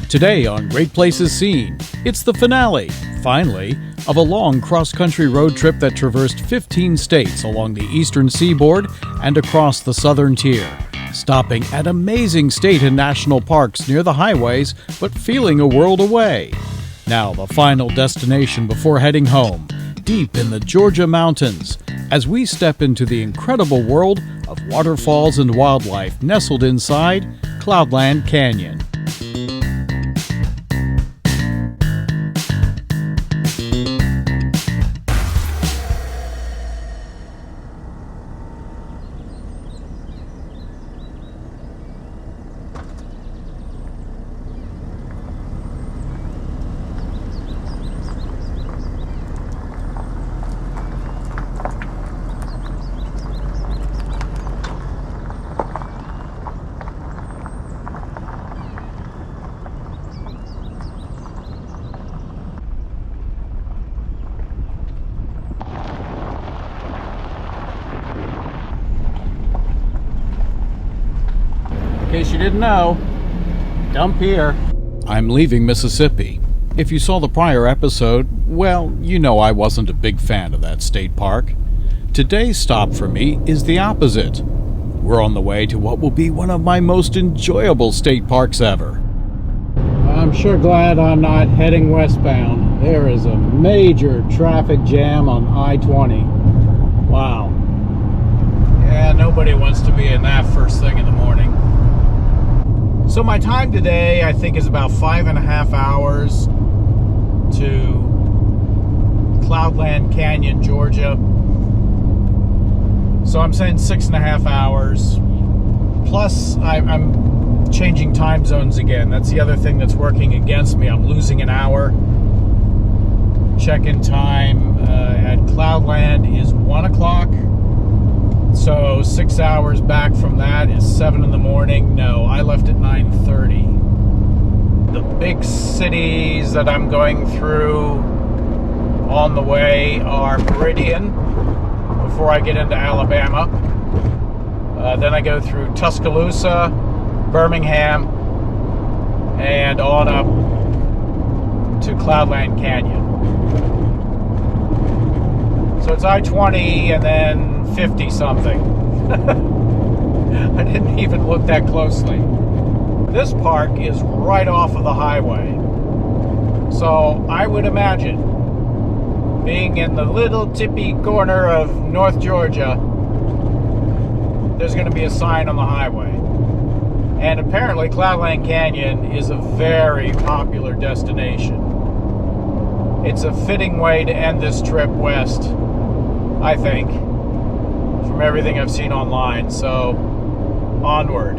Today on Great Places Seen, it's the finale, finally, of a long cross-country road trip that traversed 15 states along the eastern seaboard and across the southern tier, stopping at amazing state and national parks near the highways, but feeling a world away. Now the final destination before heading home, deep in the Georgia mountains, as we step into the incredible world of waterfalls and wildlife nestled inside Cloudland Canyon. In case you didn't know, dump here. I'm leaving Mississippi. If you saw the prior episode, well, you know I wasn't a big fan of that state park. Today's stop for me is the opposite. We're on the way to what will be one of my most enjoyable state parks ever. I'm sure glad I'm not heading westbound. There is a major traffic jam on I-20. Wow. Yeah, nobody wants to be in that first thing in the morning. So my time today, I think, is about 5.5 hours to Cloudland Canyon, Georgia. So I'm saying 6.5 hours. Plus, I'm changing time zones again. That's the other thing that's working against me. I'm losing an hour. Check-in time at Cloudland is 1 o'clock. So 6 hours back from that is 7 in the morning. No, I left at 9:30. The big cities that I'm going through on the way are Meridian before I get into Alabama. Then I go through Tuscaloosa, Birmingham, and on up to Cloudland Canyon. So it's I-20 and then 50-something. I didn't even look that closely. This park is right off of the highway. So I would imagine, being in the little tippy corner of North Georgia, there's going to be a sign on the highway. And apparently Cloudland Canyon is a very popular destination. It's a fitting way to end this trip west, I think, from everything I've seen online. So, onward.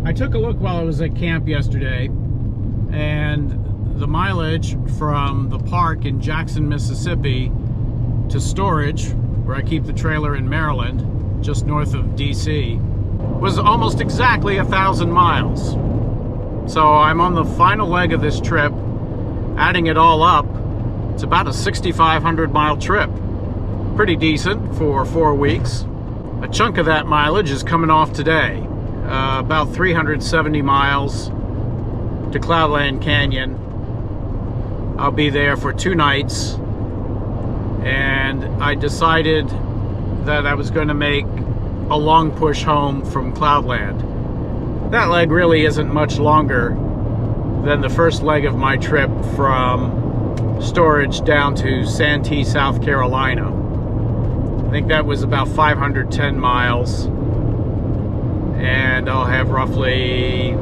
I took a look while I was at camp yesterday, and the mileage from the park in Jackson, Mississippi to storage, where I keep the trailer in Maryland, just north of DC, was almost exactly 1,000 miles. So I'm on the final leg of this trip. Adding it all up, it's about a 6,500 mile trip. Pretty decent for 4 weeks. A chunk of that mileage is coming off today. About 370 miles to Cloudland Canyon. I'll be there for 2 nights, and I decided that I was going to make a long push home from Cloudland. That leg really isn't much longer than the first leg of my trip from storage down to Santee, South Carolina. I think that was about 510 miles, and I'll have roughly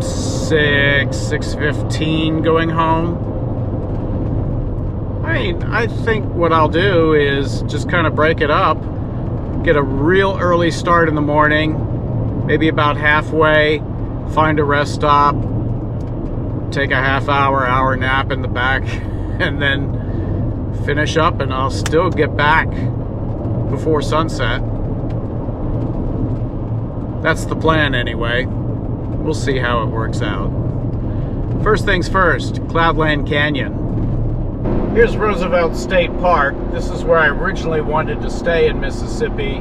615 going home. I think what I'll do is just kind of break it up, get a real early start in the morning, maybe about halfway, find a rest stop, take a half-hour nap in the back, and then finish up, and I'll still get back before sunset. That's the plan anyway. We'll see how it works out. First things first, Cloudland Canyon. Here's Roosevelt State Park. This is where I originally wanted to stay in Mississippi,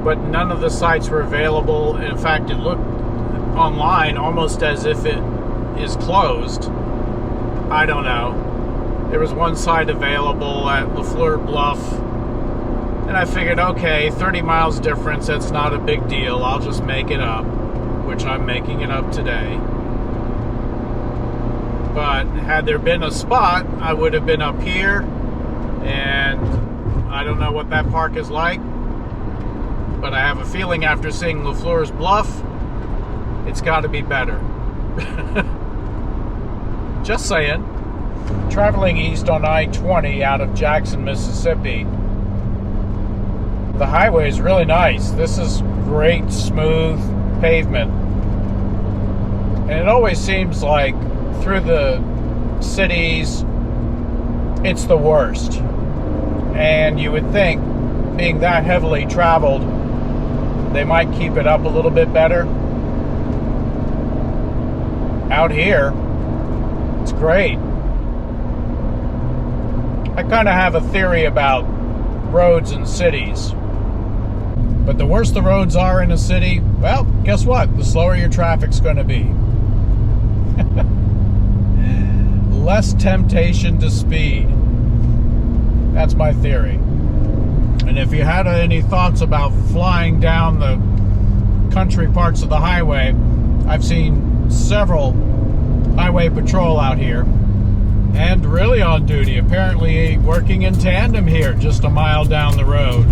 but none of the sites were available. In fact, it looked online almost as if it is closed. I don't know. There was one site available at Lafleur Bluff, and I figured, okay, 30 miles difference, that's not a big deal. I'll just make it up, which I'm making it up today. But had there been a spot, I would have been up here, and I don't know what that park is like, but I have a feeling after seeing Lafleur's Bluff, it's got to be better. Just saying. Traveling east on I-20 out of Jackson, Mississippi. The highway is really nice. This is great, smooth pavement. And it always seems like through the cities, it's the worst. And you would think, being that heavily traveled, they might keep it up a little bit better. Out here, it's great. I kind of have a theory about roads in cities. But the worse the roads are in a city, well, guess what? The slower your traffic's going to be. Less temptation to speed. That's my theory. And if you had any thoughts about flying down the country parts of the highway, I've seen several highway patrol out here. And really on duty, apparently working in tandem here, just a mile down the road.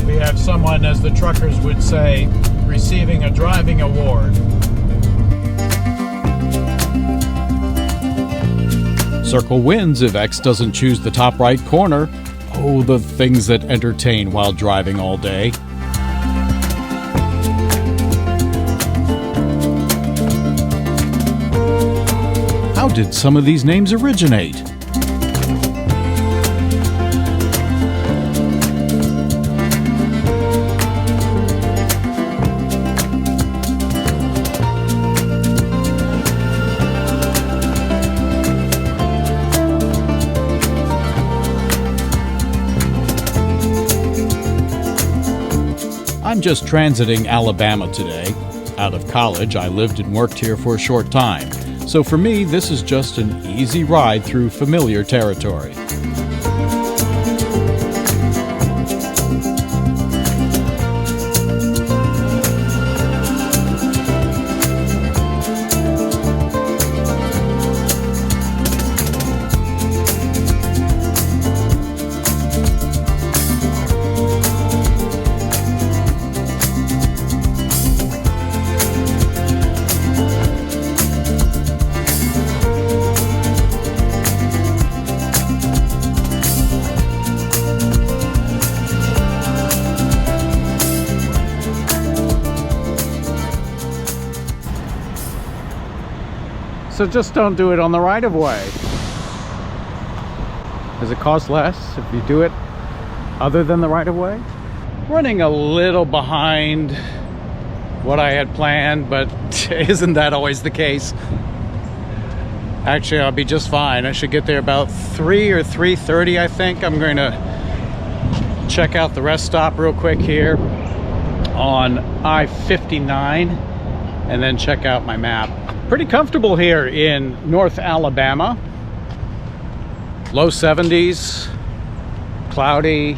We have someone, as the truckers would say, receiving a driving award. Circle wins if X doesn't choose the top right corner. Oh, the things that entertain while driving all day. How did some of these names originate? I'm just transiting Alabama today. Out of college, I lived and worked here for a short time. So for me, this is just an easy ride through familiar territory. So just don't do it on the right-of-way. Does it cost less if you do it other than the right-of-way? Running a little behind what I had planned, but isn't that always the case? Actually, I'll be just fine. I should get there about 3 or 3:30, I think. I'm going to check out the rest stop real quick here on I-59 and then check out my map. Pretty comfortable here in North Alabama. Low 70s, cloudy,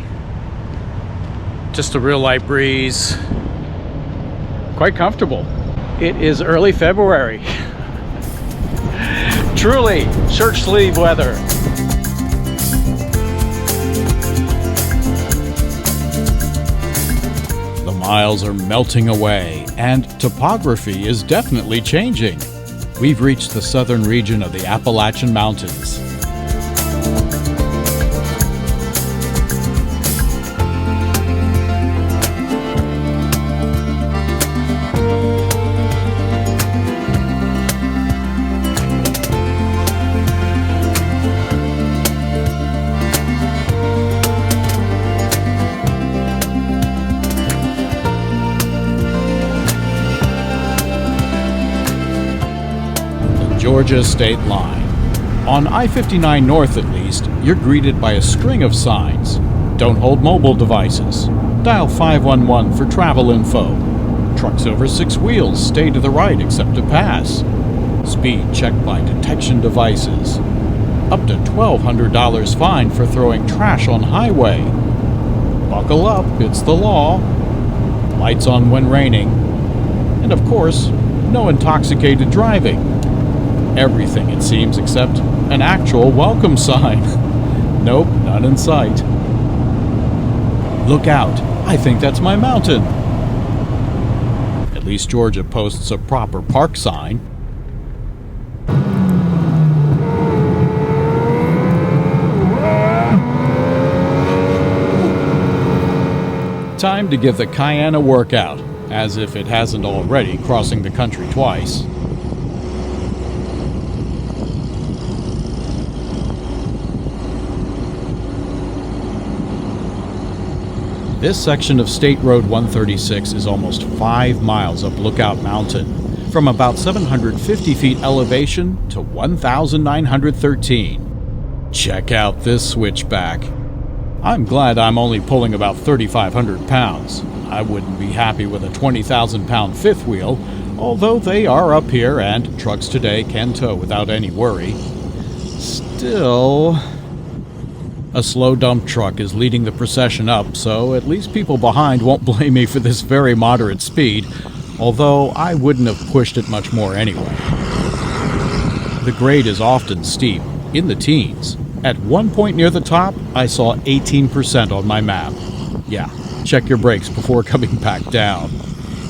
just a real light breeze. Quite comfortable. It is early February. Truly shirt sleeve weather. The miles are melting away, and topography is definitely changing. We've reached the southern region of the Appalachian Mountains. Georgia state line. On I-59 North, at least, you're greeted by a string of signs. Don't hold mobile devices. Dial 511 for travel info. Trucks over 6 wheels stay to the right except to pass. Speed checked by detection devices. Up to $1,200 fine for throwing trash on highway. Buckle up, it's the law. Lights on when raining. And of course, no intoxicated driving. Everything, it seems, except an actual welcome sign. Nope, none in sight. Look out, I think that's my mountain. At least Georgia posts a proper park sign. Time to give the Cayenne a workout, as if it hasn't already, crossing the country twice. This section of State Road 136 is almost 5 miles up Lookout Mountain, from about 750 feet elevation to 1,913. Check out this switchback. I'm glad I'm only pulling about 3,500 pounds. I wouldn't be happy with a 20,000-pound fifth wheel, although they are up here and trucks today can tow without any worry. Still, a slow dump truck is leading the procession up, so at least people behind won't blame me for this very moderate speed, although I wouldn't have pushed it much more anyway. The grade is often steep, in the teens. At one point near the top, I saw 18% on my map. Yeah, check your brakes before coming back down.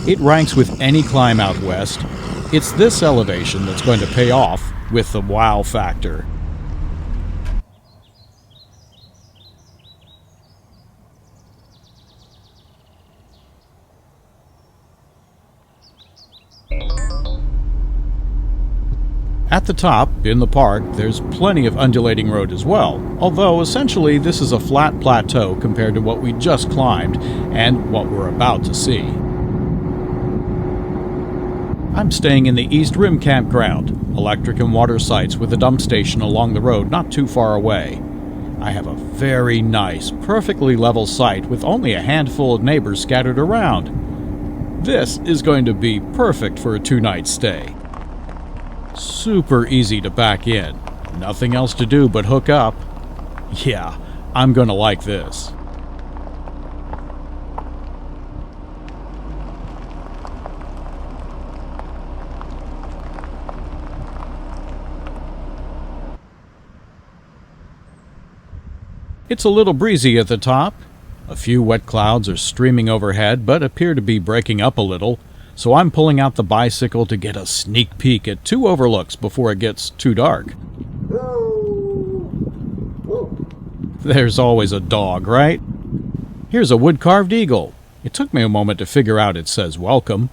It ranks with any climb out west. It's this elevation that's going to pay off with the wow factor. At the top, in the park, there's plenty of undulating road as well, although essentially this is a flat plateau compared to what we just climbed and what we're about to see. I'm staying in the East Rim Campground, electric and water sites with a dump station along the road not too far away. I have a very nice, perfectly level site with only a handful of neighbors scattered around. This is going to be perfect for a 2-night stay. Super easy to back in. Nothing else to do but hook up. Yeah, I'm gonna like this. It's a little breezy at the top. A few wet clouds are streaming overhead but appear to be breaking up a little. So I'm pulling out the bicycle to get a sneak peek at 2 overlooks before it gets too dark. There's always a dog, right? Here's a wood-carved eagle. It took me a moment to figure out it says welcome.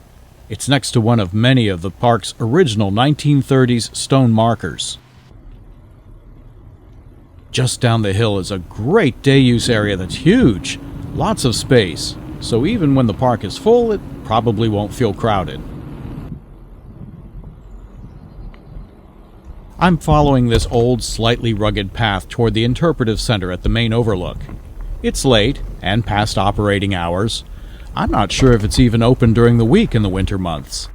It's next to one of many of the park's original 1930s stone markers. Just down the hill is a great day-use area that's huge. Lots of space. So even when the park is full, it probably won't feel crowded. I'm following this old, slightly rugged path toward the interpretive center at the main overlook. It's late and past operating hours. I'm not sure if it's even open during the week in the winter months.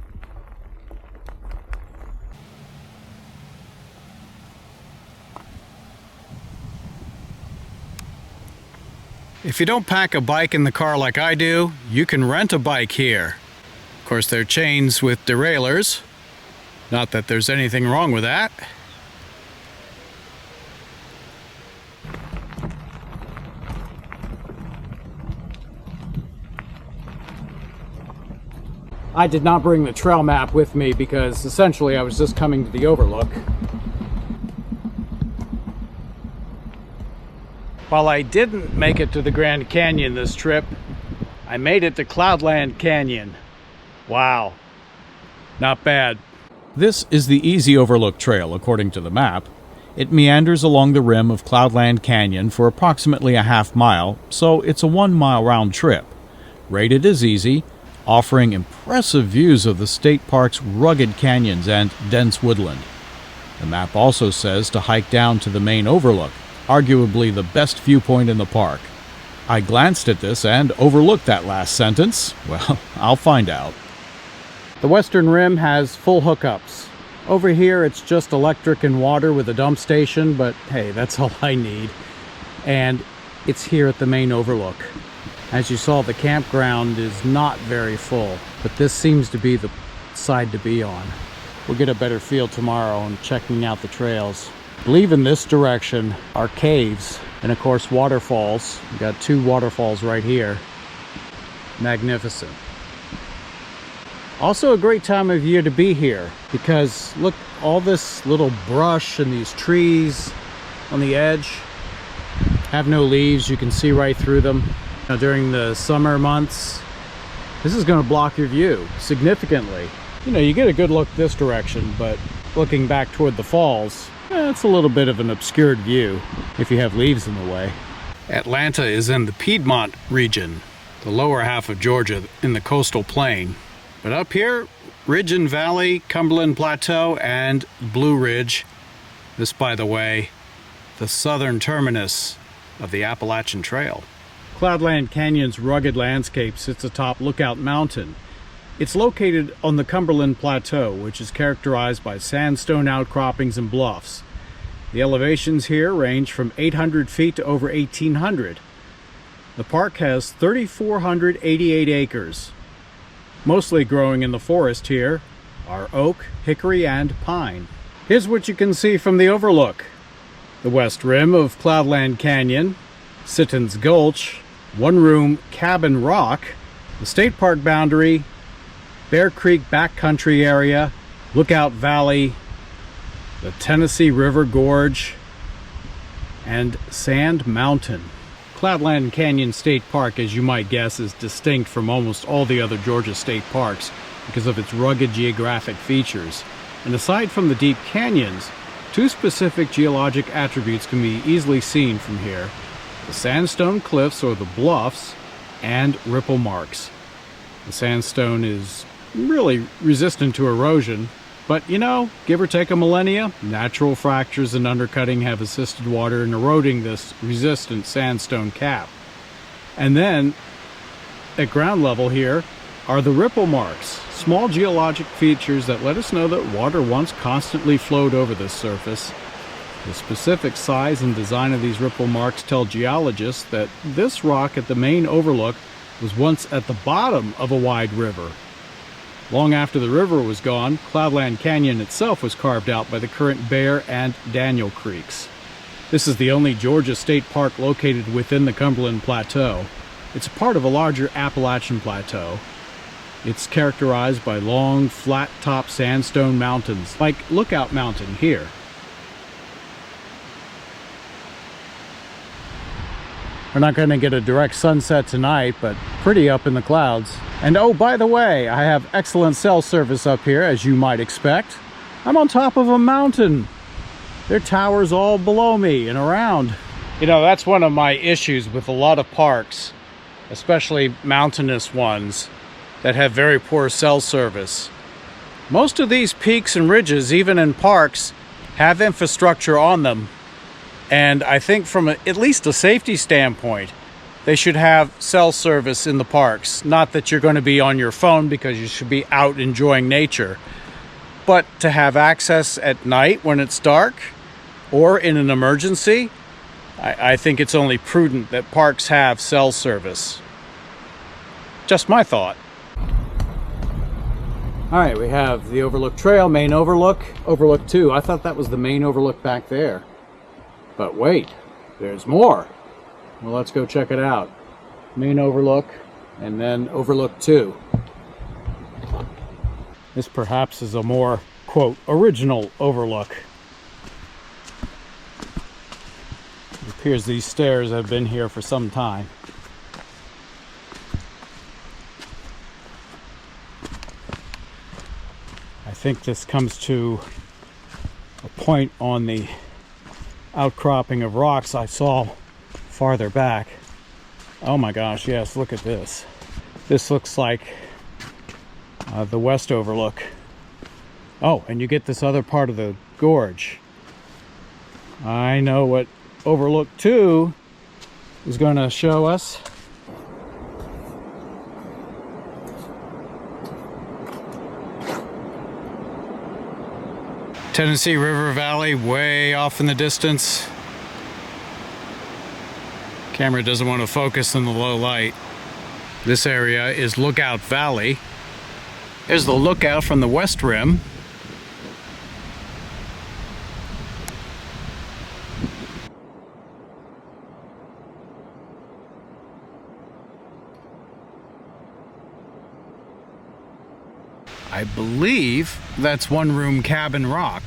If you don't pack a bike in the car like I do, you can rent a bike here. Of course, they're chains with derailleurs. Not that there's anything wrong with that. I did not bring the trail map with me because essentially I was just coming to the overlook. While I didn't make it to the Grand Canyon this trip, I made it to Cloudland Canyon. Wow. Not bad. This is the Easy Overlook Trail, according to the map. It meanders along the rim of Cloudland Canyon for approximately a half mile, so it's a 1-mile round trip. Rated as easy, offering impressive views of the state park's rugged canyons and dense woodland. The map also says to hike down to the main overlook, arguably the best viewpoint in the park. I glanced at this and overlooked that last sentence. Well, I'll find out. The western rim has full hookups. Over here it's just electric and water with a dump station, but hey, that's all I need. And it's here at the main overlook. As you saw, the campground is not very full, but this seems to be the side to be on. We'll get a better feel tomorrow on checking out the trails. I believe in this direction are caves and of course waterfalls. We've got 2 waterfalls right here. Magnificent. Also a great time of year to be here because look, all this little brush and these trees on the edge have no leaves. You can see right through them. Now during the summer months, this is going to block your view significantly. You know, you get a good look this direction, but looking back toward the falls, it's a little bit of an obscured view if you have leaves in the way. Atlanta is in the Piedmont region, the lower half of Georgia in the coastal plain. But up here, Ridge and Valley, Cumberland Plateau, and Blue Ridge. This, by the way, the southern terminus of the Appalachian Trail. Cloudland Canyon's rugged landscape sits atop Lookout Mountain. It's located on the Cumberland Plateau, which is characterized by sandstone outcroppings and bluffs. The elevations here range from 800 feet to over 1,800. The park has 3,488 acres. Mostly growing in the forest here are oak, hickory, and pine. Here's what you can see from the overlook. The west rim of Cloudland Canyon, Sittons Gulch, one-room cabin rock, the state park boundary, Bear Creek backcountry area, Lookout Valley, the Tennessee River Gorge, and Sand Mountain. Cloudland Canyon State Park, as you might guess, is distinct from almost all the other Georgia state parks because of its rugged geographic features. And aside from the deep canyons, 2 specific geologic attributes can be easily seen from here: the sandstone cliffs or the bluffs and ripple marks. The sandstone is really resistant to erosion, but you know, give or take a millennia, natural fractures and undercutting have assisted water in eroding this resistant sandstone cap. And then at ground level here are the ripple marks, small geologic features that let us know that water once constantly flowed over this surface. The specific size and design of these ripple marks tell geologists that this rock at the main overlook was once at the bottom of a wide river. Long after the river was gone, Cloudland Canyon itself was carved out by the current Bear and Daniel Creeks. This is the only Georgia state park located within the Cumberland Plateau. It's a part of a larger Appalachian Plateau. It's characterized by long, flat-top sandstone mountains, like Lookout Mountain here. We're not going to get a direct sunset tonight, but pretty up in the clouds. And oh, by the way, I have excellent cell service up here, as you might expect. I'm on top of a mountain. There are towers all below me and around. You know, that's one of my issues with a lot of parks, especially mountainous ones that have very poor cell service. Most of these peaks and ridges, even in parks, have infrastructure on them. And I think from at least a safety standpoint, they should have cell service in the parks. Not that you're going to be on your phone because you should be out enjoying nature, but to have access at night when it's dark or in an emergency, I think it's only prudent that parks have cell service. Just my thought. All right, we have the Overlook Trail, main overlook, Overlook 2. I thought that was the main overlook back there. But wait, there's more. Well, let's go check it out. Main overlook, and then Overlook 2. This perhaps is a more, quote, original overlook. It appears these stairs have been here for some time. I think this comes to a point on the outcropping of rocks I saw farther back. Oh my gosh, yes, look at this. This looks like the west overlook. Oh, and you get this other part of the gorge. I know what Overlook 2 is going to show us. Tennessee River Valley way off in the distance. Camera doesn't want to focus in the low light. This area is Lookout Valley. There's the lookout from the west rim. I believe that's one-room cabin rock.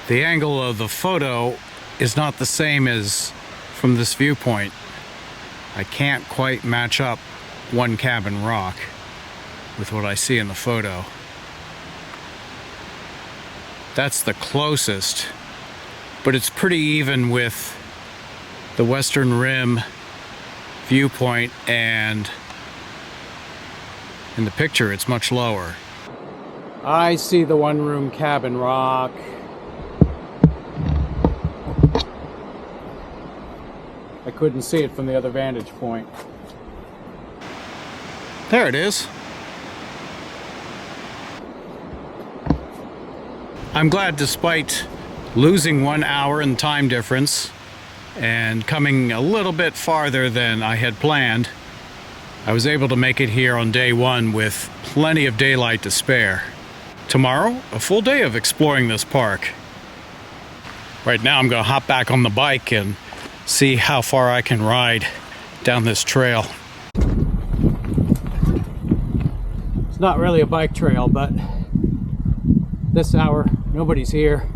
The angle of the photo is not the same as from this viewpoint. I can't quite match up one cabin rock with what I see in the photo. That's the closest, but it's pretty even with the western rim viewpoint, and in the picture it's much lower. I see the one-room cabin rock. I couldn't see it from the other vantage point. There it is. I'm glad, despite losing 1 hour in time difference and coming a little bit farther than I had planned, I was able to make it here on day one with plenty of daylight to spare. Tomorrow, a full day of exploring this park. Right now I'm going to hop back on the bike and see how far I can ride down this trail. It's not really a bike trail, but this hour nobody's here.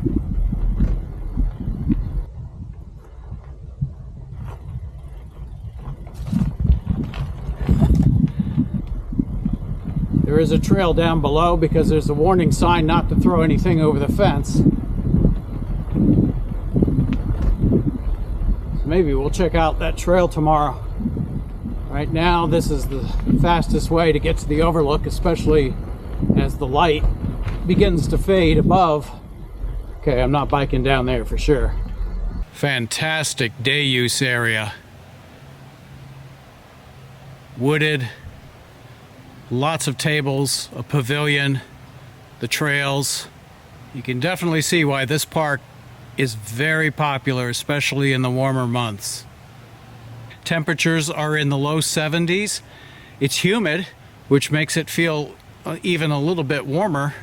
There is a trail down below because there's a warning sign not to throw anything over the fence. So maybe we'll check out that trail tomorrow. Right now, this is the fastest way to get to the Overlook, especially as the light begins to fade above. Okay, I'm not biking down there for sure. Fantastic day use area. Wooded. Lots of tables, a pavilion, the trails. You can definitely see why this park is very popular, especially in the warmer months. Temperatures are in the low 70s. It's humid, which makes it feel even a little bit warmer.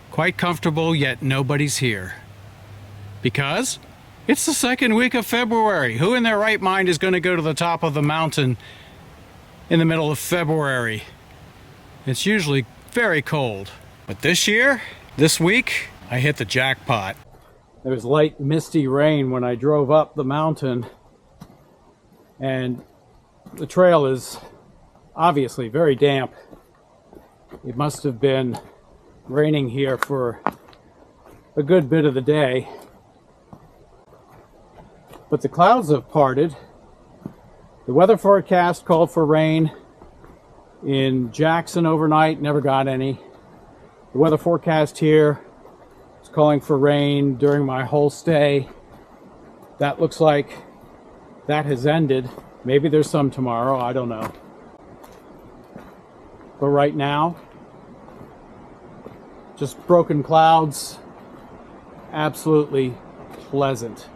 Quite comfortable, yet nobody's here. Because it's the second week of February. Who in their right mind is going to go to the top of the mountain in the middle of February? It's usually very cold. But this year, this week, I hit the jackpot. There was light misty rain when I drove up the mountain, and the trail is obviously very damp. It must have been raining here for a good bit of the day. But the clouds have parted. The weather forecast called for rain in Jackson overnight, never got any. The weather forecast here is calling for rain during my whole stay. That looks like that has ended. Maybe there's some tomorrow, I don't know. But right now, just broken clouds, absolutely pleasant.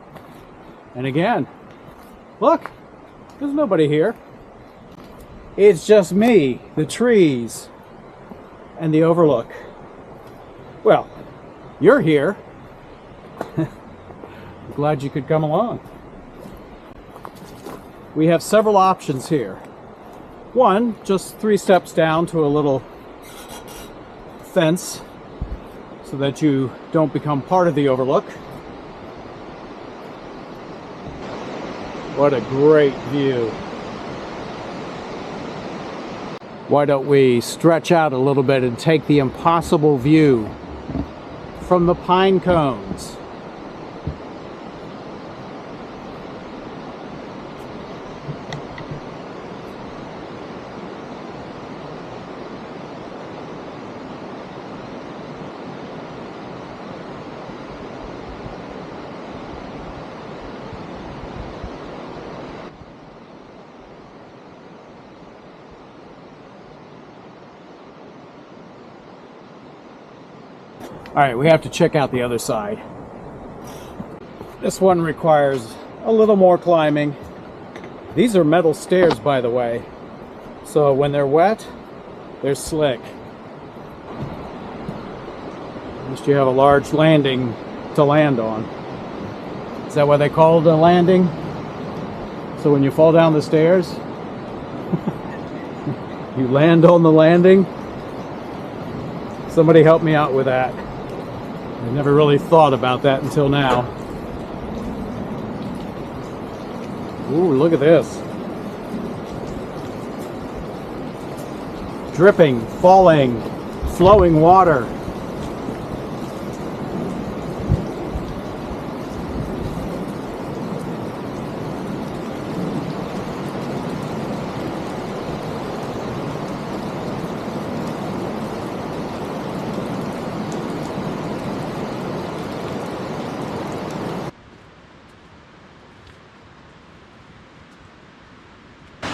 And again, look. There's nobody here. It's just me, the trees, and the Overlook. Well, you're here. Glad you could come along. We have several options here. One, just 3 steps down to a little fence so that you don't become part of the Overlook. What a great view. Why don't we stretch out a little bit and take the impossible view from the pine cones. Alright, we have to check out the other side. This one requires a little more climbing. These are metal stairs, by the way, so when they're wet, they're slick. At least you have a large landing to land on. Is that what they call it, a landing? So when you fall down the stairs, you land on the landing? Somebody help me out with that. I never really thought about that until now. Ooh, look at this. Dripping, falling, flowing water.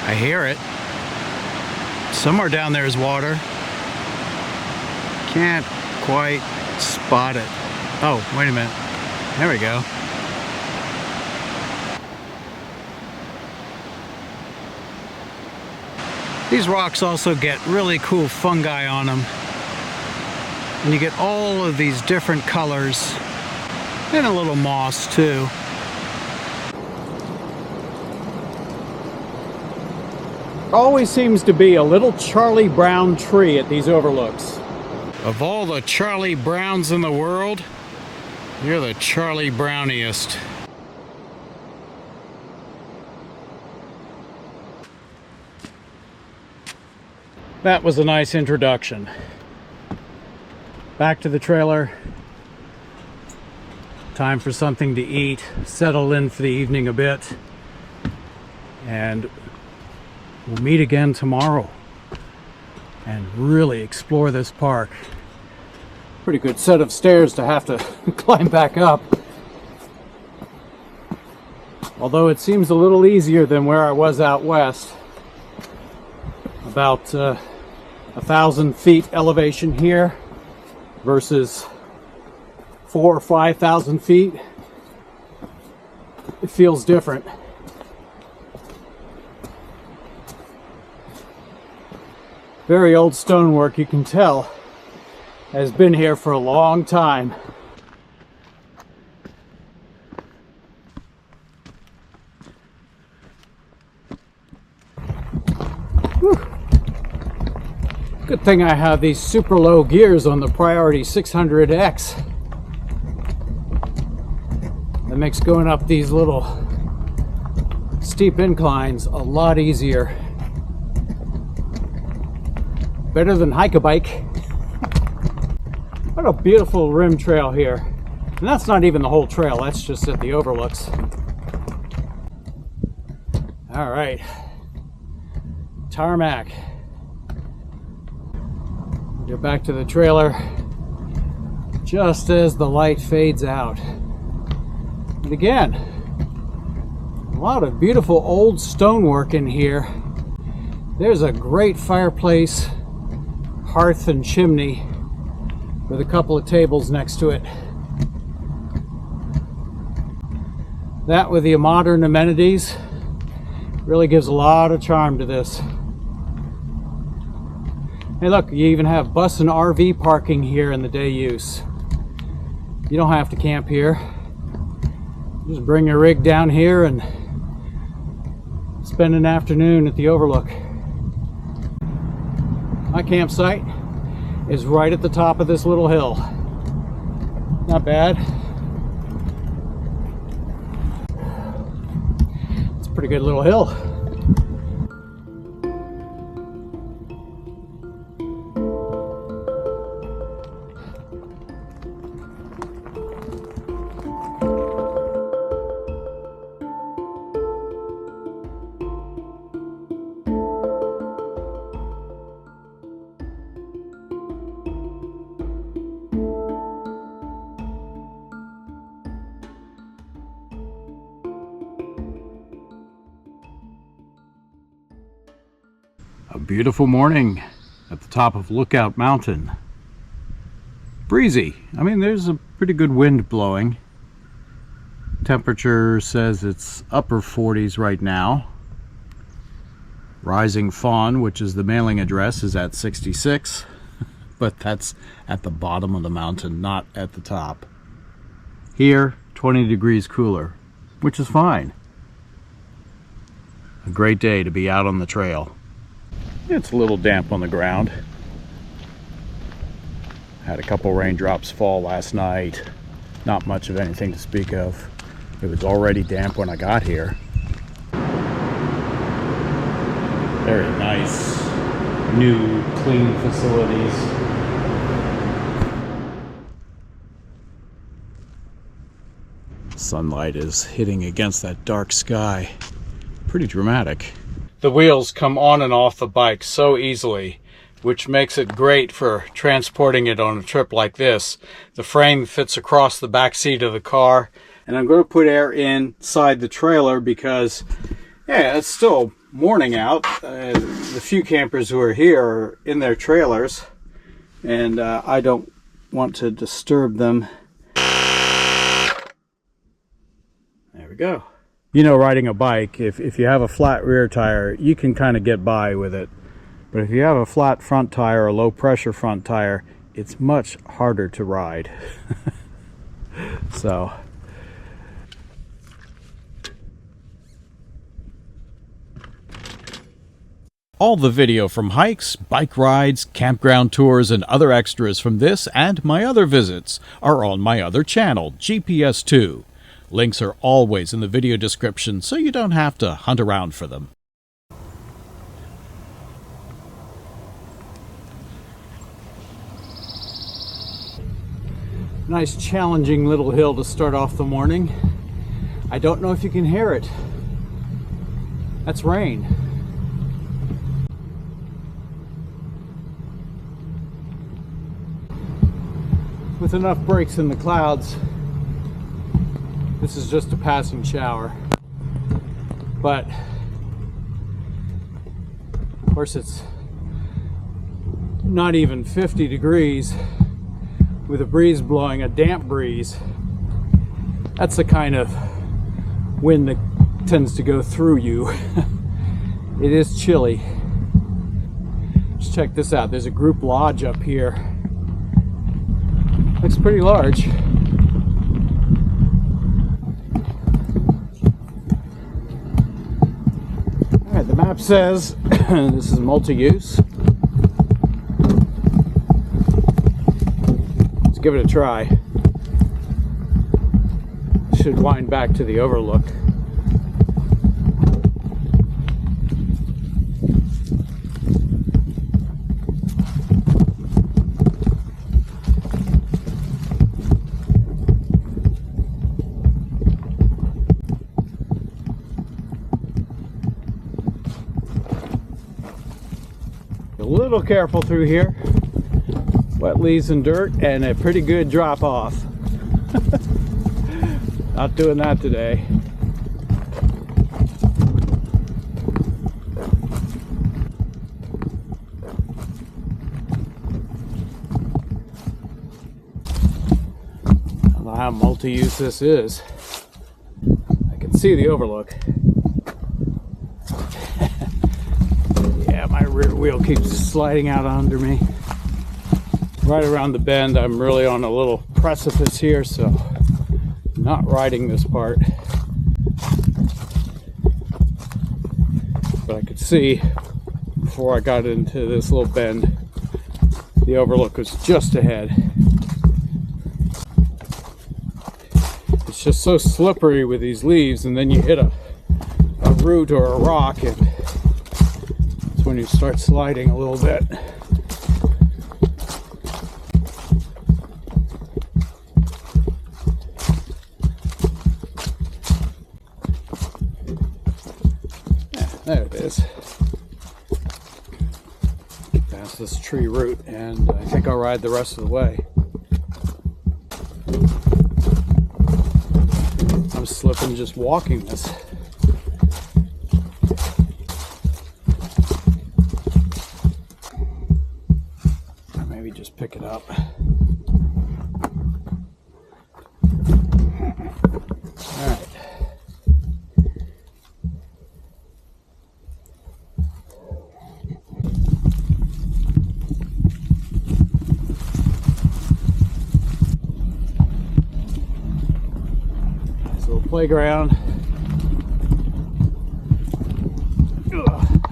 I hear it. Somewhere down there is water. Can't quite spot it. Oh, wait a minute. There we go. These rocks also get really cool fungi on them. And you get all of these different colors. And a little moss too. Always seems to be a little Charlie Brown tree at these overlooks. Of all the Charlie Browns in the world, you're the Charlie Browniest. That was a nice introduction. Back to the trailer. Time for something to eat, settle in for the evening a bit, and we'll meet again tomorrow and really explore this park. Pretty good set of stairs to have to climb back up. Although it seems a little easier than where I was out west. About 1,000 feet elevation here versus 4,000 or 5,000 feet. It feels different. Very old stonework, you can tell, has been here for a long time. Whew. Good thing I have these super low gears on the Priority 600X. That makes going up these little steep inclines a lot easier. Better than hike-a-bike. What a beautiful rim trail here. And that's not even the whole trail, that's just at the overlooks. All right. Tarmac. Get back to the trailer just as the light fades out. And again, a lot of beautiful old stonework in here. There's a great fireplace, hearth and chimney with a couple of tables next to it. That with the modern amenities really gives a lot of charm to this. Hey look, you even have bus and RV parking here in the day use. You don't have to camp here. Just bring your rig down here and spend an afternoon at the Overlook. My campsite is right at the top of this little hill. Not bad. It's a pretty good little hill. A beautiful morning at the top of Lookout Mountain. breezy. I mean, there's a pretty good wind blowing. Temperature says it's upper 40s right now. Rising Fawn, which is the mailing address, is at 66, but that's at the bottom of the mountain, not at the top. Here, 20 degrees cooler, which is fine. A great day to be out on the trail. It's a little damp on the ground. Had a couple raindrops fall last night. Not much of anything to speak of. It was already damp when I got here. Very nice, new, clean facilities. Sunlight is hitting against that dark sky. Pretty dramatic. The wheels come on and off the bike so easily, which makes it great for transporting it on a trip like this. The frame fits across the back seat of the car, and I'm going to put air inside the trailer because, yeah, it's still morning out. The few campers who are here are in their trailers, and I don't want to disturb them. There we go. You know, riding a bike, if you have a flat rear tire, you can kind of get by with it. But if you have a flat front tire or low pressure front tire, it's much harder to ride. So. All the video from hikes, bike rides, campground tours, and other extras from this and my other visits are on my other channel, GPS2. Links are always in the video description, so you don't have to hunt around for them. Nice challenging little hill to start off the morning. I don't know if you can hear it. That's rain. With enough breaks in the clouds, this is just a passing shower. But of course it's not even 50 degrees with a breeze blowing, a damp breeze. That's the kind of wind that tends to go through you. It is chilly. Just check this out. There's a group lodge up here. Looks pretty large. Alright, the map says this is multi-use. Let's give it a try. Should wind back to the Overlook. A little careful through here. Wet leaves and dirt and a pretty good drop off. Not doing that today. I don't know how multi-use this is. I can see the Overlook. Yeah, my rear wheel keeps sliding out under me. Right around the bend, I'm really on a little precipice here, so I'm not riding this part. But I could see before I got into this little bend, the Overlook was just ahead. It's just so slippery with these leaves, and then you hit a root or a rock, and it's when you start sliding a little bit. There it is. Get past this tree root, and I think I'll ride the rest of the way. I'm slipping just walking this. Or maybe just pick it up. playground.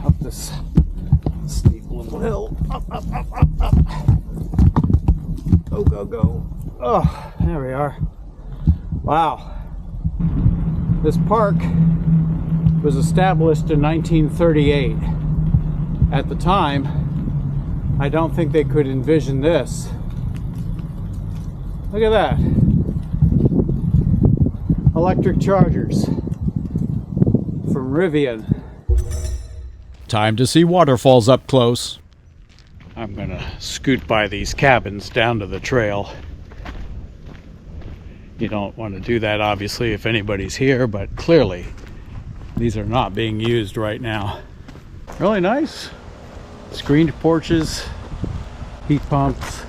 Up this steep little hill. Up, up, up, up, up. Go, go, go. Oh, there we are. Wow. This park was established in 1938. At the time, I don't think they could envision this. Look at that. Electric chargers from Rivian. Time to see waterfalls up close. I'm gonna scoot by these cabins down to the trail. You don't want to do that obviously if anybody's here, but clearly these are not being used right now. Really nice. Screened porches, heat pumps.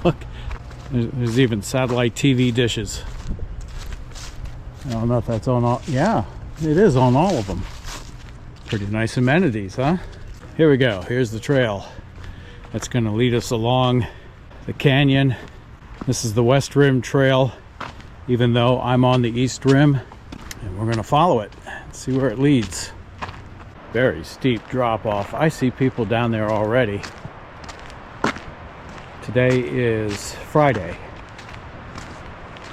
Look, there's even satellite TV dishes. I don't know if that's on all. Yeah, it is on all of them. Pretty nice amenities, huh? Here we go. Here's the trail that's going to lead us along the canyon. This is the West Rim Trail, even though I'm on the East Rim, and we're going to follow it and see where it leads. Very steep drop off. I see people down there already. Today is Friday,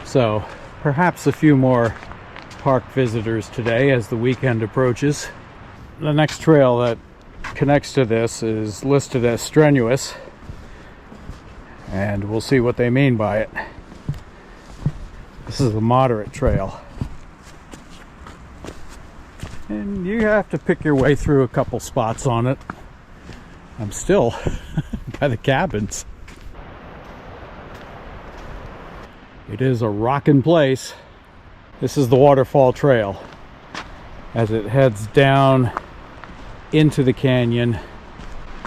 so perhaps a few more park visitors today as the weekend approaches. The next trail that connects to this is listed as strenuous, and we'll see what they mean by it. This is a moderate trail, and you have to pick your way through a couple spots on it. I'm still by the cabins. It is a rockin' place. This is the Waterfall Trail as it heads down into the canyon,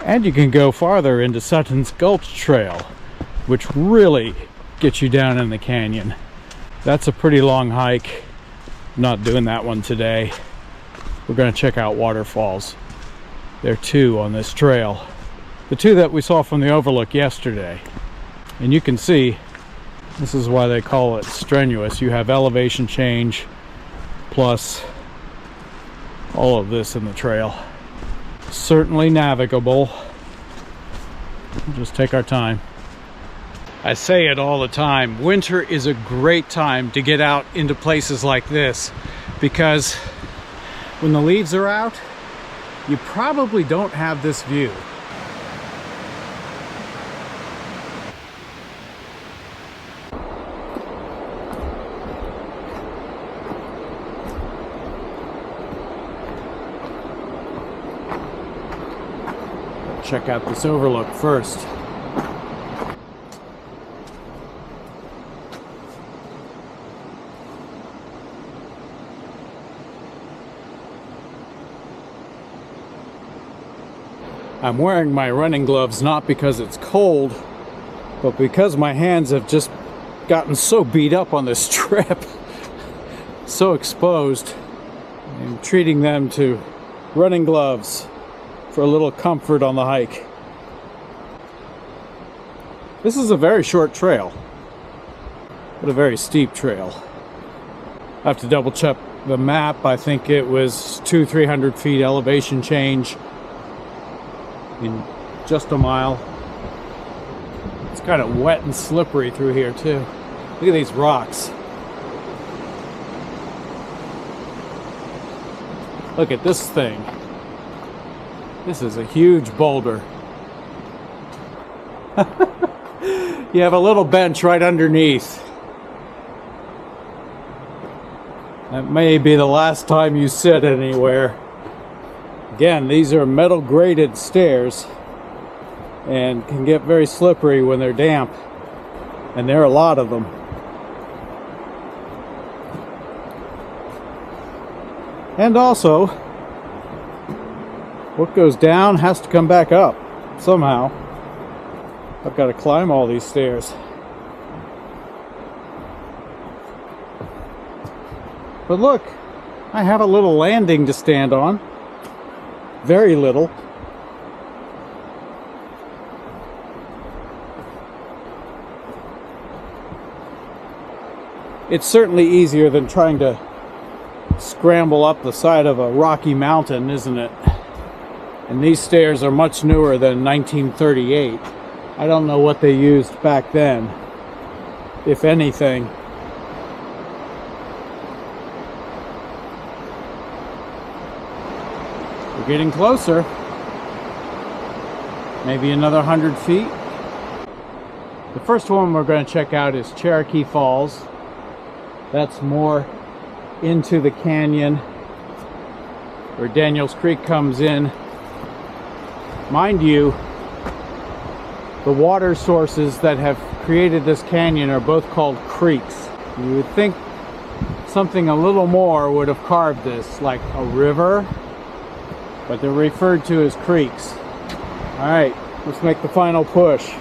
and you can go farther into Sittons Gulch Trail, which really gets you down in the canyon. That's a pretty long hike. I'm not doing that one today. We're going to check out waterfalls. There are two on this trail. The two that we saw from the Overlook yesterday. And you can see, this is why they call it strenuous. You have elevation change plus all of this in the trail. Certainly navigable. We'll just take our time. I say it all the time, winter is a great time to get out into places like this, because when the leaves are out, you probably don't have this view. Check out this overlook first. I'm wearing my running gloves not because it's cold, but because my hands have just gotten so beat up on this trip, so exposed. I'm treating them to running gloves for a little comfort on the hike. This is a very short trail, but a very steep trail. I have to double check the map. I think it was 200-300 feet elevation change in just a mile. It's kind of wet and slippery through here too. Look at these rocks. Look at this thing. This is a huge boulder. You have a little bench right underneath. That may be the last time you sit anywhere. Again, these are metal graded stairs and can get very slippery when they're damp. And there are a lot of them. And also, what goes down has to come back up somehow. I've got to climb all these stairs. But look, I have a little landing to stand on. Very little. it's certainly easier than trying to scramble up the side of a rocky mountain, isn't it? And these stairs are much newer than 1938. I don't know what they used back then, if anything. We're getting closer. Maybe another 100 feet. The first one we're going to check out is Cherokee Falls. That's more into the canyon where Daniels Creek comes in. Mind you, the water sources that have created this canyon are both called creeks. You would think something a little more would have carved this, like a river, but they're referred to as creeks. All right, let's make the final push.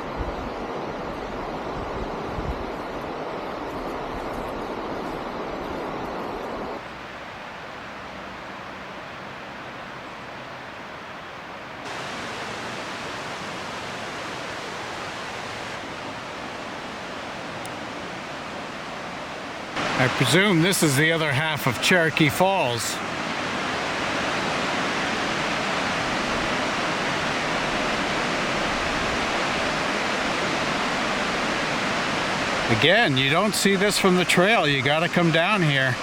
I presume this is the other half of Cherokee Falls. Again, you don't see this from the trail. You gotta come down here.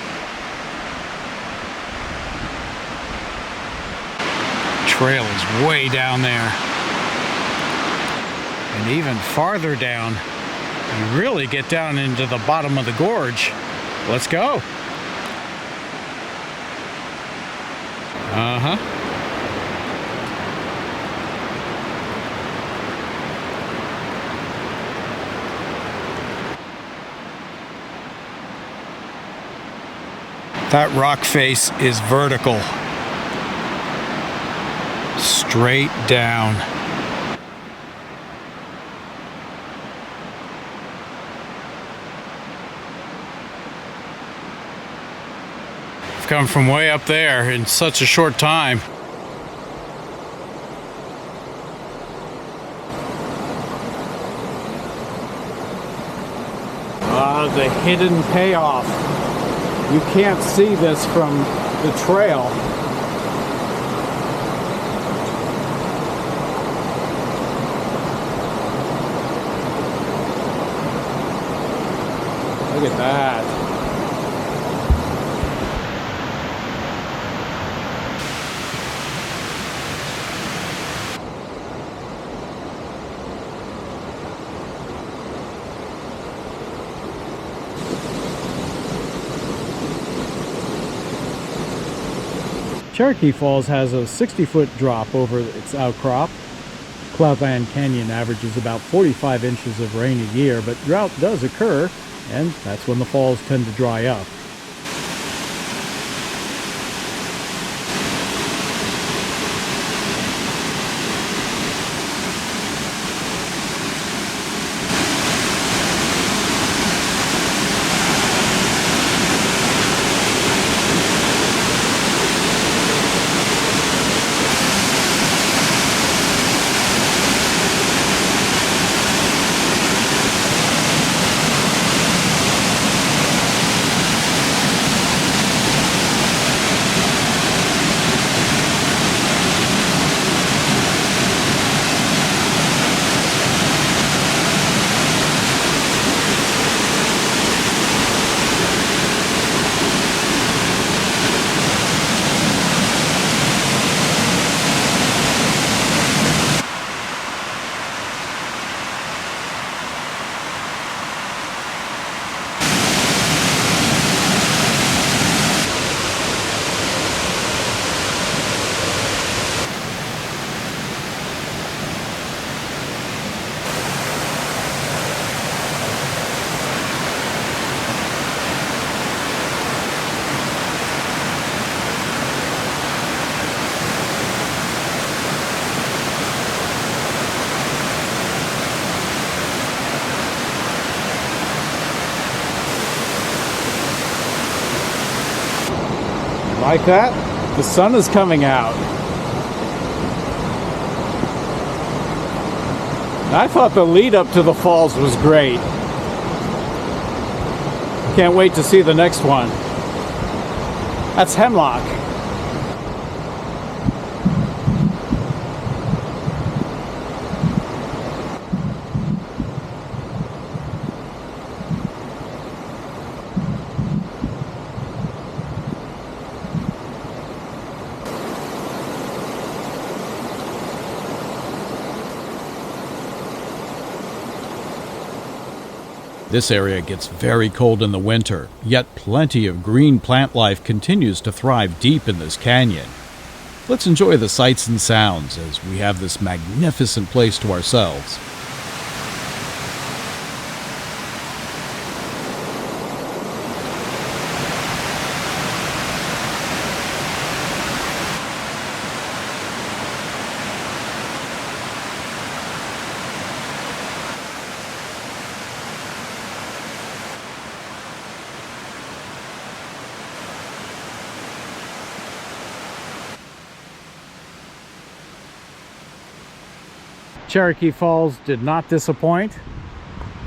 Trail is way down there. And even farther down, you really get down into the bottom of the gorge. Let's go. That rock face is vertical. Straight down. I've come from way up there in such a short time. The hidden payoff. You can't see this from the trail. Look at that. Cherokee Falls has a 60-foot drop over its outcrop. Cloudland Canyon averages about 45 inches of rain a year, but drought does occur, and that's when the falls tend to dry up. Like that? The sun is coming out. I thought the lead up to the falls was great. Can't wait to see the next one. That's Hemlock. This area gets very cold in the winter, yet plenty of green plant life continues to thrive deep in this canyon. Let's enjoy the sights and sounds as we have this magnificent place to ourselves. Cherokee Falls did not disappoint.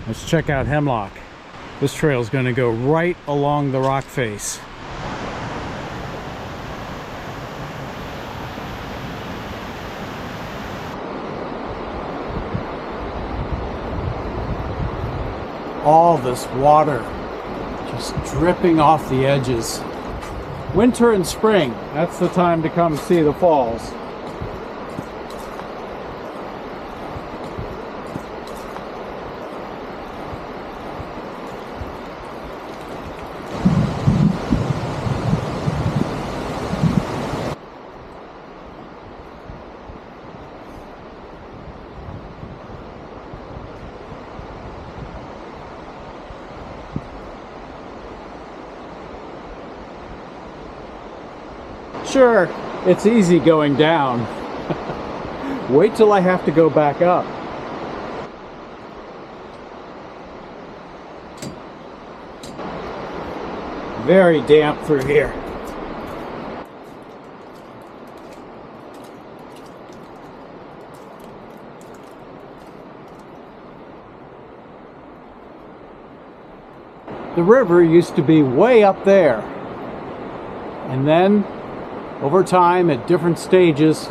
Let's check out Hemlock. This trail is going to go right along the rock face. All this water just dripping off the edges. Winter and spring, that's the time to come see the falls. Sure, it's easy going down. Wait till I have to go back up. Very damp through here. The river used to be way up there, and then over time, at different stages,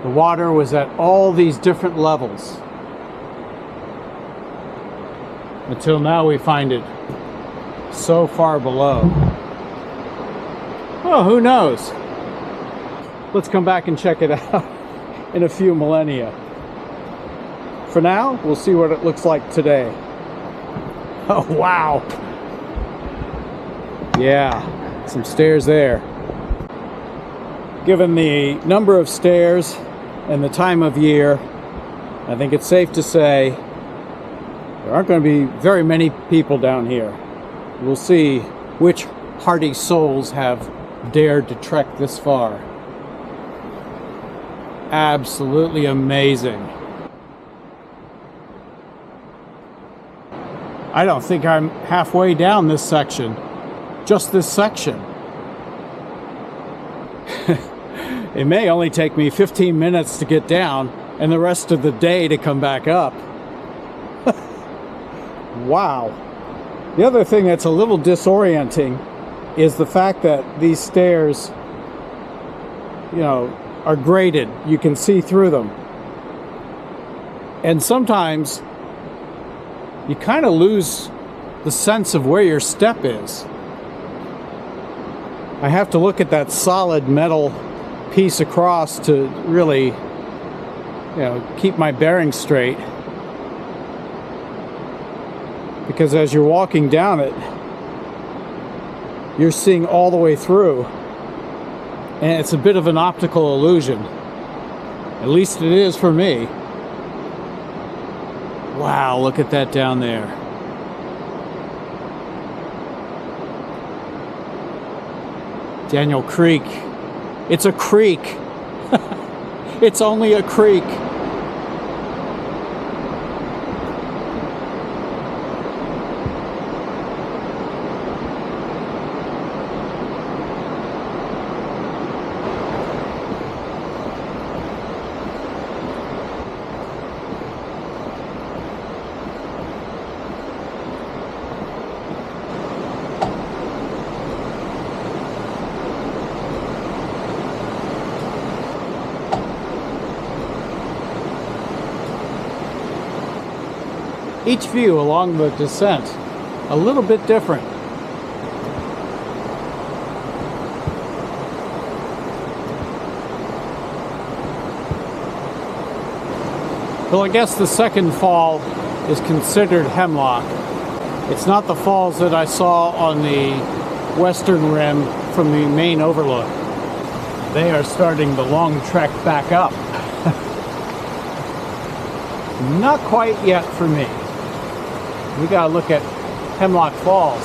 the water was at all these different levels. Until now we find it so far below. Oh, who knows? Let's come back and check it out in a few millennia. For now, we'll see what it looks like today. Oh, wow. Yeah, some stairs there. Given the number of stairs and the time of year, I think it's safe to say there aren't going to be very many people down here. We'll see which hardy souls have dared to trek this far. Absolutely amazing. I don't think I'm halfway down this section. Just this section. It may only take me 15 minutes to get down and the rest of the day to come back up. Wow. The other thing that's a little disorienting is the fact that these stairs, are graded. You can see through them. And sometimes you kind of lose the sense of where your step is. I have to look at that solid metal piece across to really, keep my bearings straight. Because as you're walking down it, you're seeing all the way through. And it's a bit of an optical illusion. At least it is for me. Wow, look at that down there. Daniel Creek. It's a creek. It's only a creek. Each view along the descent a little bit different. Well, I guess the second fall is considered Hemlock. It's not the falls that I saw on the western rim from the main overlook. They are starting the long trek back up. Not quite yet for me. We gotta look at Hemlock Falls.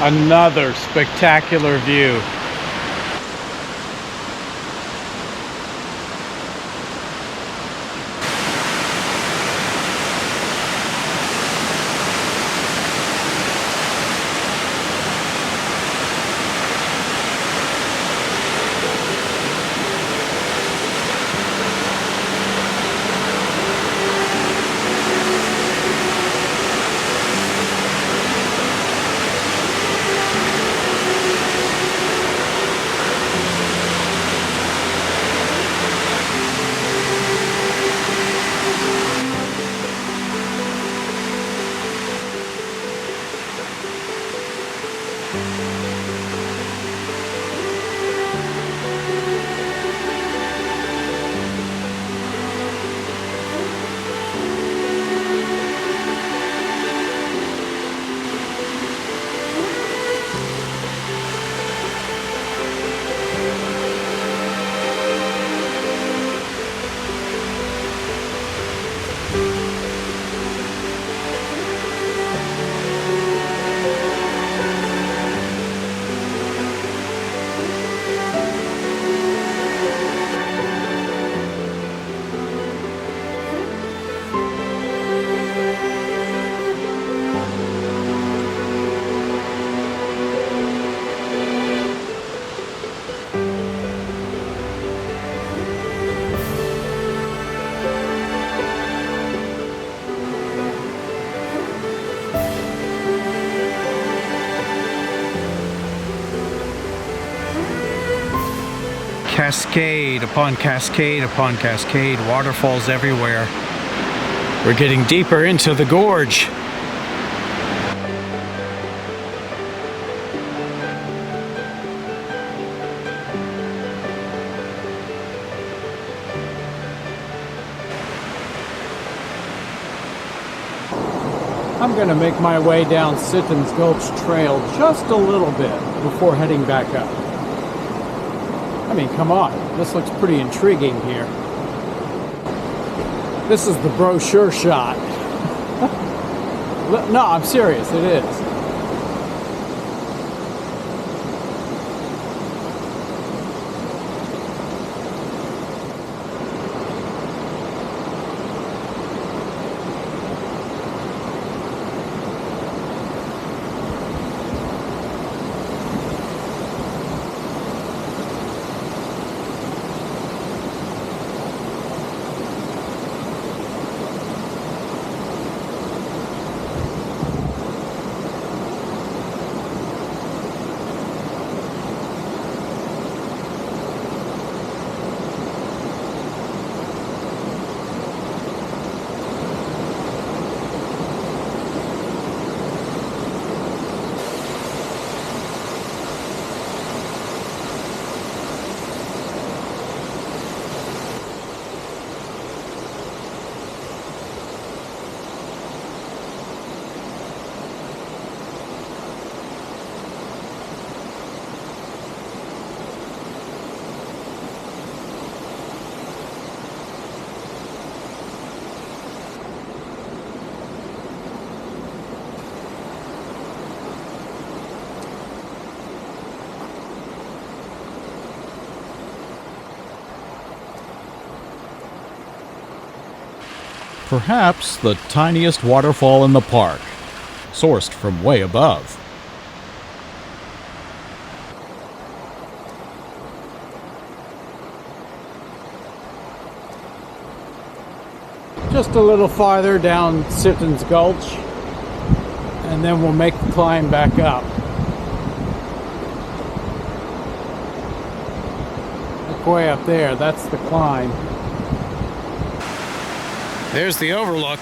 Another spectacular view. Cascade upon cascade upon cascade, waterfalls everywhere. We're getting deeper into the gorge. I'm going to make my way down Sittons Gulch Trail just a little bit before heading back up. I mean, come on, this looks pretty intriguing here. This is the brochure shot. No, I'm serious, it is. Perhaps the tiniest waterfall in the park, sourced from way above. Just a little farther down Sittons Gulch, and then we'll make the climb back up. Look way up there, that's the climb. There's the overlook.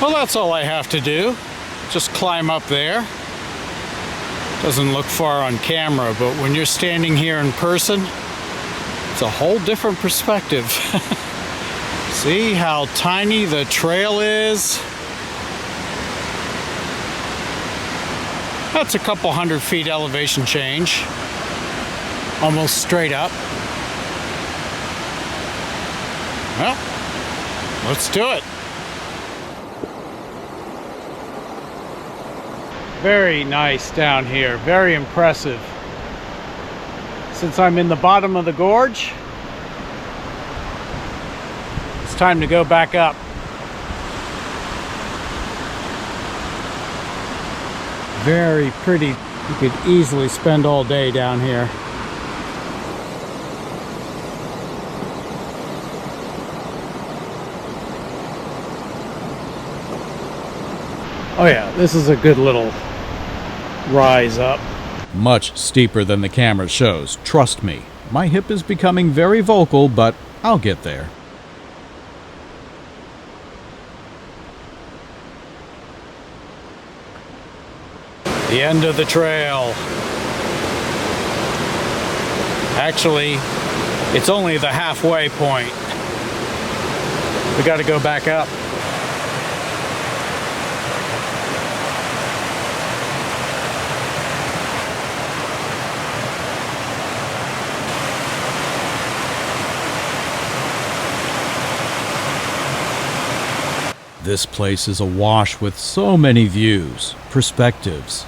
Well, that's all I have to do. Just climb up there. Doesn't look far on camera, but when you're standing here in person, it's a whole different perspective. See how tiny the trail is? That's a couple 100 feet elevation change. Almost straight up. Well, let's do it. Very nice down here, very impressive. Since I'm in the bottom of the gorge, it's time to go back up. Very pretty. You could easily spend all day down here. Oh yeah, this is a good little rise up. Much steeper than the camera shows, trust me. My hip is becoming very vocal, but I'll get there. The end of the trail. Actually, it's only the halfway point. We got to go back up. This place is awash with so many views, perspectives.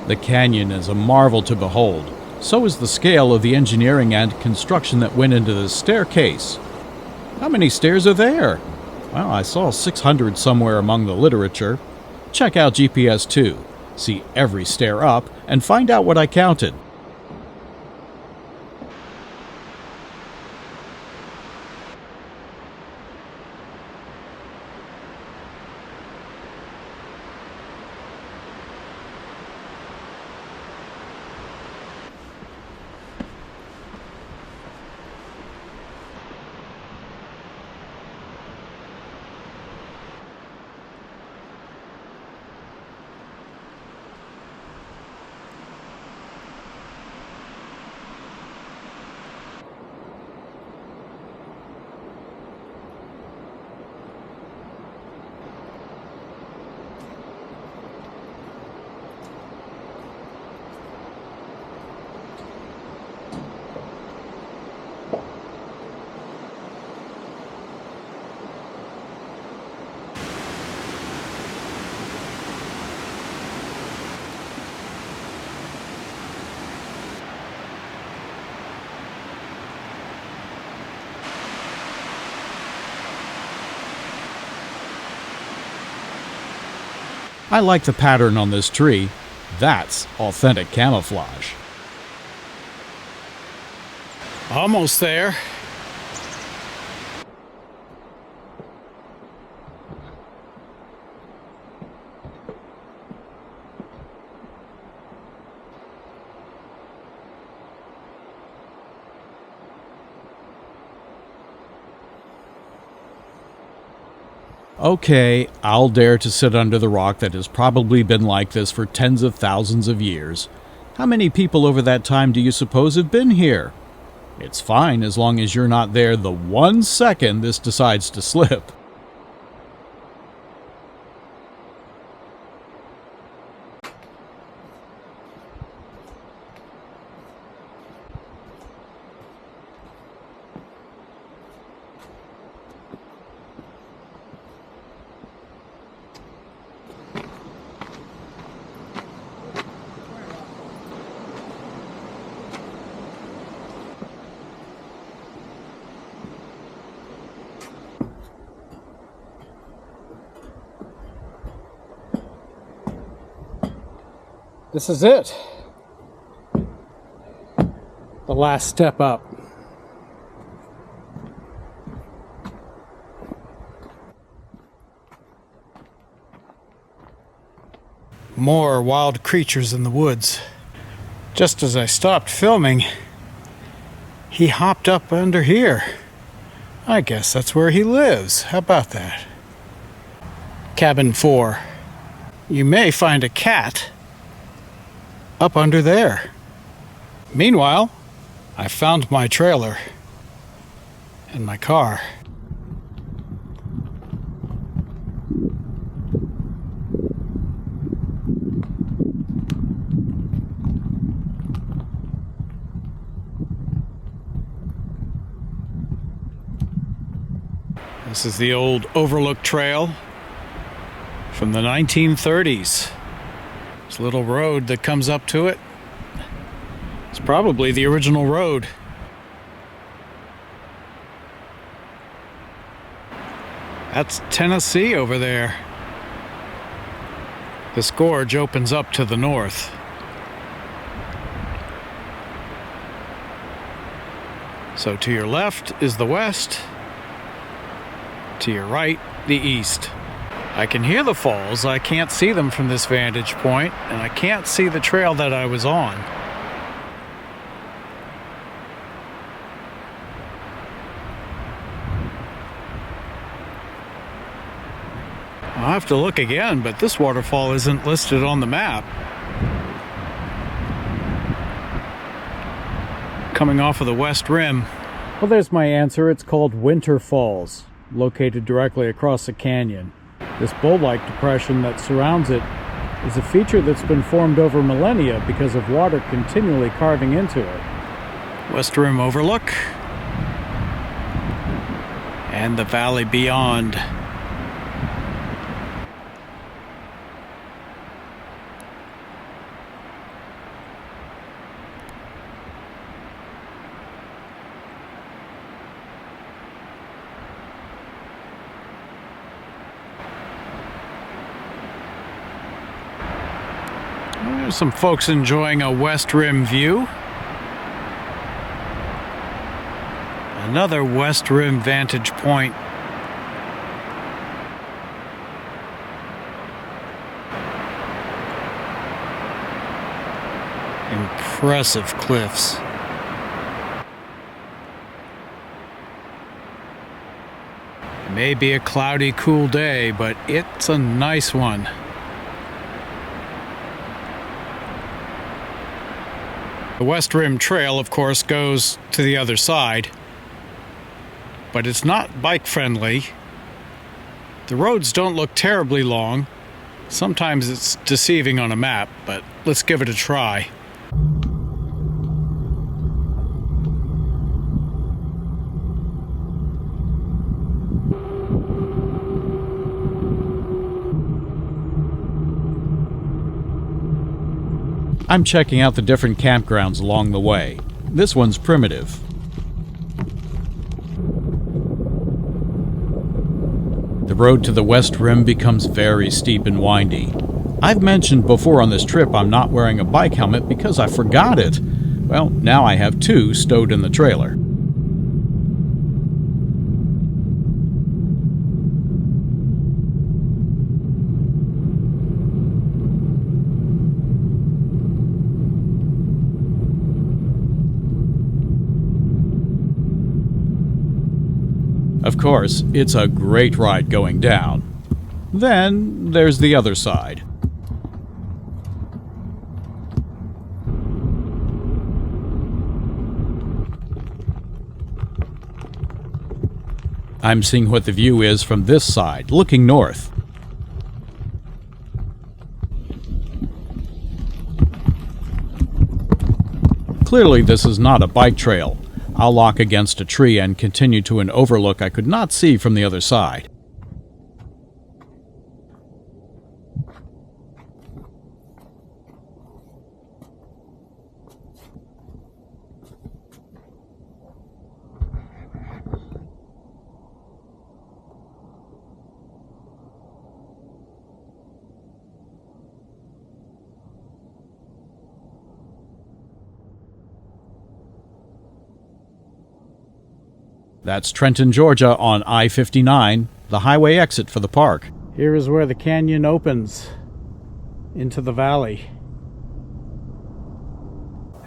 The canyon is a marvel to behold. So is the scale of the engineering and construction that went into this staircase. How many stairs are there? Well, I saw 600 somewhere among the literature. Check out GPS too. See every stair up and find out what I counted. I like the pattern on this tree. That's authentic camouflage. Almost there. Okay, I'll dare to sit under the rock that has probably been like this for tens of thousands of years. How many people over that time do you suppose have been here? It's fine as long as you're not there the 1 second this decides to slip. This is it. The last step up. More wild creatures in the woods. Just as I stopped filming, he hopped up under here. I guess that's where he lives. How about that? Cabin 4. You may find a cat up under there. Meanwhile, I found my trailer and my car. This is the old Overlook Trail from the 1930s. This little road that comes up to it. It's probably the original road. That's Tennessee over there. This gorge opens up to the north. So to your left is the west. To your right, the east. I can hear the falls. I can't see them from this vantage point, and I can't see the trail that I was on. I'll have to look again, but this waterfall isn't listed on the map. Coming off of the west rim. Well, there's my answer. It's called Winter Falls, located directly across the canyon. This bowl-like depression that surrounds it is a feature that's been formed over millennia because of water continually carving into it. West Rim Overlook and the valley beyond. There's some folks enjoying a West Rim view. Another West Rim vantage point. Impressive cliffs. It may be a cloudy, cool day, but it's a nice one. The West Rim Trail, of course, goes to the other side, but it's not bike-friendly. The roads don't look terribly long. Sometimes it's deceiving on a map, but let's give it a try. I'm checking out the different campgrounds along the way. This one's primitive. The road to the West Rim becomes very steep and windy. I've mentioned before on this trip I'm not wearing a bike helmet because I forgot it. Well, now I have two stowed in the trailer. Of course, it's a great ride going down. Then there's the other side. I'm seeing what the view is from this side, looking north. Clearly, this is not a bike trail. I'll lock against a tree and continue to an overlook I could not see from the other side. That's Trenton, Georgia on I-59, the highway exit for the park. Here is where the canyon opens into the valley.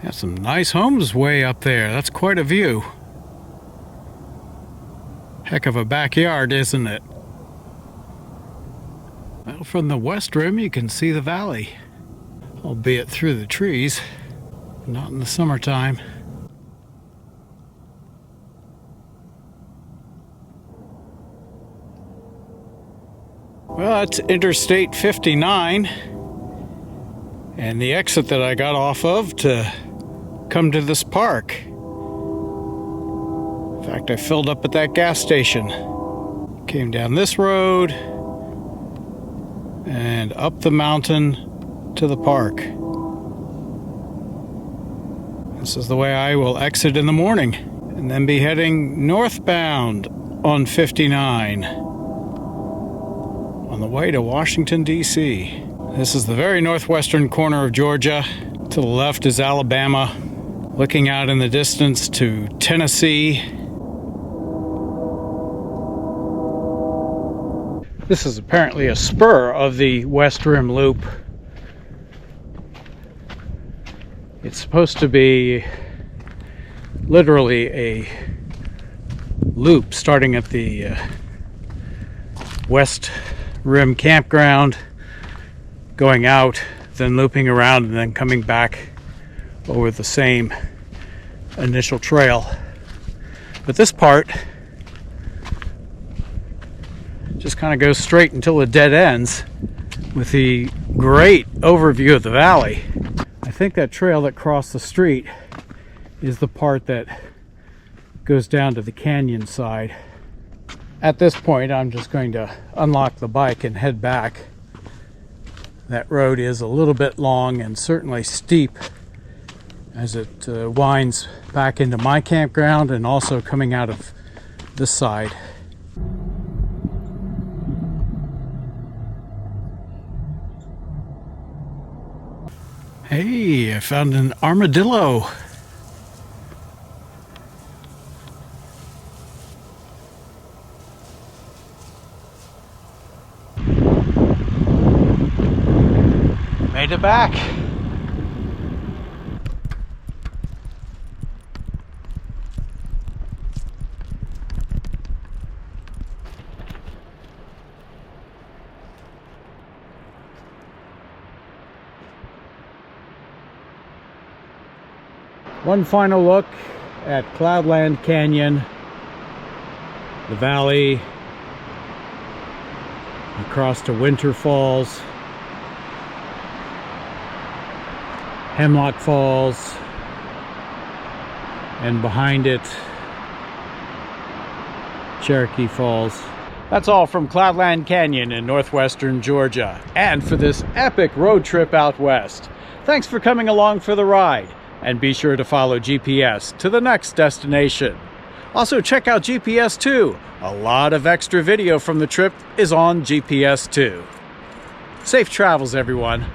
Have some nice homes way up there. That's quite a view. Heck of a backyard, isn't it? Well, from the West Rim you can see the valley, albeit through the trees, not in the summertime. Well, that's Interstate 59 and the exit that I got off of to come to this park. In fact, I filled up at that gas station. Came down this road and up the mountain to the park. This is the way I will exit in the morning and then be heading northbound on 59. On the way to Washington, D.C. This is the very northwestern corner of Georgia. To the left is Alabama, looking out in the distance to Tennessee. This is apparently a spur of the West Rim Loop. It's supposed to be literally a loop starting at the West Rim campground, going out, then looping around, and then coming back over the same initial trail. But this part just kind of goes straight until it dead ends with the great overview of the valley. I think that trail that crossed the street is the part that goes down to the canyon side. At this point, I'm just going to unlock the bike and head back. That road is a little bit long and certainly steep as it winds back into my campground and also coming out of this side. Hey, I found an armadillo. Made it back. One final look at Cloudland Canyon, the valley, across to Winter Falls, Hemlock Falls, and behind it, Cherokee Falls. That's all from Cloudland Canyon in northwestern Georgia, and for this epic road trip out west. Thanks for coming along for the ride, and be sure to follow GPS to the next destination. Also check out GPS 2. A lot of extra video from the trip is on GPS 2. Safe travels, everyone.